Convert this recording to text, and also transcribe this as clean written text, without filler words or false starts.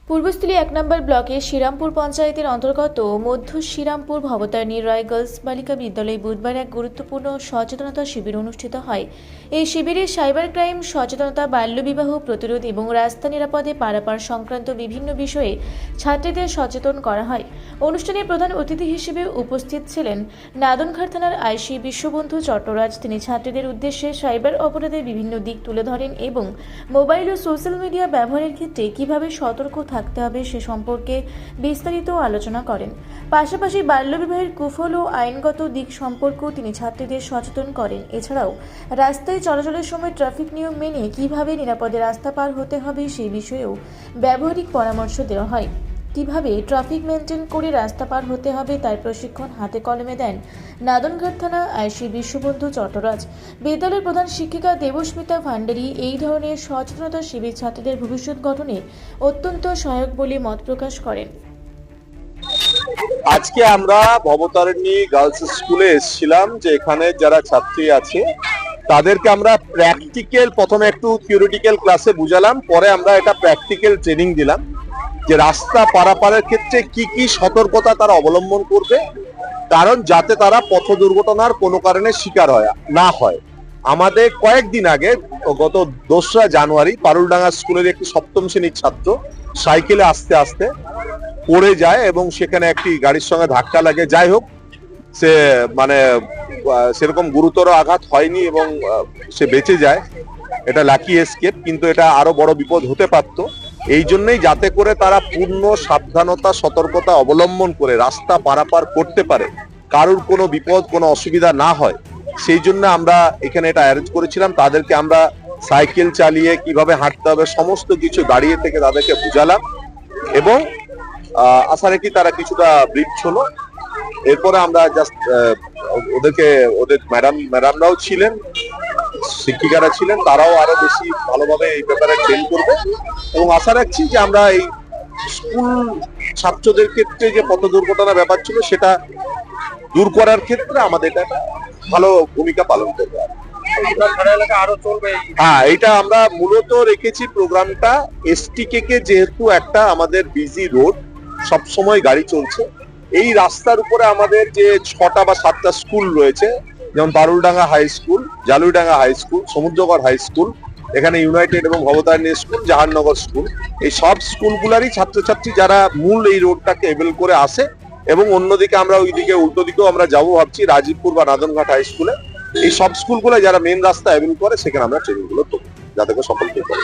পূর্বস্থলী ১ নম্বর ব্লকের শ্রীরামপুর পঞ্চায়েতের অন্তর্গত মধ্য শ্রীরামপুর ভবতারিণী রায় গার্লস বালিকা বিদ্যালয়ে বুধবার এক গুরুত্বপূর্ণ সচেতনতা শিবির অনুষ্ঠিত হয়। এই শিবিরে সাইবার ক্রাইম সচেতনতা, বাল্যবিবাহ প্রতিরোধ এবং রাস্তা নিরাপদে পারাপার সংক্রান্ত বিভিন্ন বিষয়ে ছাত্রীদের সচেতন করা হয়। অনুষ্ঠানে প্রধান অতিথি হিসেবে উপস্থিত ছিলেন নাদনঘাট থানার আইসি বিশ্ববন্ধু চট্টরাজ। তিনি ছাত্রীদের উদ্দেশ্যে সাইবার অপরাধের বিভিন্ন দিক তুলে ধরেন এবং মোবাইল ও সোশ্যাল মিডিয়া ব্যবহারের ক্ষেত্রে কিভাবে সতর্ক থাকতে হবে সে সম্পর্কে বিস্তারিত আলোচনা করেন। পাশাপাশি বাল্যবিবাহের কুফল ও আইনগত দিক সম্পর্কেও তিনি ছাত্রীদের সচেতন করেন। এছাড়াও রাস্তায় চলাচলের সময় ট্রাফিক নিয়ম মেনে কিভাবে নিরাপদে রাস্তা পার হতে হবে সেই বিষয়েও ব্যবহারিক পরামর্শ দেওয়া হয়। কিভাবে ট্রাফিক মেনটেন করে রাস্তা পার হতে হবে তার প্রশিক্ষণ হাতে কলমে দেন নাদনঘাট থানা আইসি বিশ্ববন্ধু চট্টরাজ। বিদ্যালয়ের প্রধান শিক্ষিকা দেবস্মিতা ভান্ডারী এই ধরনের সচেতনতা শিবির ছাত্রীদের ভবিষ্যৎ গঠনে অত্যন্ত সহায়ক বলে মত প্রকাশ করেন। আজকে আমরা ভবতারিণী গার্লস স্কুলে এসেছিলাম, যে এখানে যারা ছাত্রী আছে তাদেরকে আমরা প্র্যাকটিক্যাল, প্রথমে একটু থিওরিটিক্যাল ক্লাসে বুঝালাম, পরে আমরা এটা প্র্যাকটিক্যাল ট্রেনিং দিলাম যে রাস্তা পারাপারের ক্ষেত্রে কি কি সতর্কতা তারা অবলম্বন করবে, কারণ যাতে তারা পথ দুর্ঘটনার কোনো কারণে শিকার না হয়। আমাদের কয়েকদিন আগে গত 2রা জানুয়ারি পারুলডাঙ্গা স্কুলের একটি 7ম শ্রেণীর ছাত্র সাইকেলে আস্তে আস্তে পড়ে যায় এবং সেখানে একটি গাড়ির সঙ্গে ধাক্কা লাগে। যাই হোক, সে সেরকম গুরুতর আঘাত হয়নি এবং সে বেঁচে যায়। এটা লাকি এসকেপ, কিন্তু এটা আরো বড় বিপদ হতে পারত। এই জন্যই যাতে করে তারা পূর্ণ সাবধানতা, সতর্কতা অবলম্বন করে রাস্তা পারাপার করতে পারে, কারুর কোনো বিপদ, কোনো অসুবিধা না হয়, সেই জন্য আমরা এখানে এটা অ্যারেঞ্জ করেছিলাম। তাদেরকে আমরা সাইকেল চালিয়ে কিভাবে হাঁটতে হবে সমস্ত কিছু দাঁড়িয়ে থেকে তাদেরকে বুঝালাম এবং আশা রাখি তারা কিছুটা ব্রিফ হলো। এরপরে আমরা জাস্ট ওদের ম্যাডামরাও ছিলেন, শিক্ষিকারা ছিলেন, তারাও আরো বেশি ভালোভাবে এই ব্যাপারে ট্রেন করবে এবং আশা রাখছি যে আমরা এই স্কুল ছাত্রদের ক্ষেত্রে যে পথ দুর্ঘটনার ব্যাপার ছিল সেটা দূর করার ক্ষেত্রে আমাদের এটা ভালো ভূমিকা পালন করবে। হ্যাঁ, এটা আমরা মূলত রেখেছি প্রোগ্রামটা এসটিকে কে, যেহেতু একটা আমাদের বিজি রোড, সবসময় গাড়ি চলছে। এই রাস্তার উপরে আমাদের যে 6টা বা 7টা স্কুল রয়েছে, যেমন Paruldanga high school, Jaluidanga high school, Samudragarh high school, এখানে ইউনাইটেড এবং ভবতারিণী স্কুল, জাহাননগর স্কুল, এই সব স্কুলগুলারই ছাত্রছাত্রী যারা মূল এই রোডটাকে এবেল করে আসে এবং অন্যদিকে আমরা ওইদিকে উল্টো দিকেও আমরা যাবো ভাবছি, রাজীবপুর বা নাদনঘাট হাই স্কুলে। এই সব স্কুলগুলো যারা মেন রাস্তা এবেল করে সেখানে আমরা ট্রেনিং গুলো দেবো যাতে করে সকলকে করে।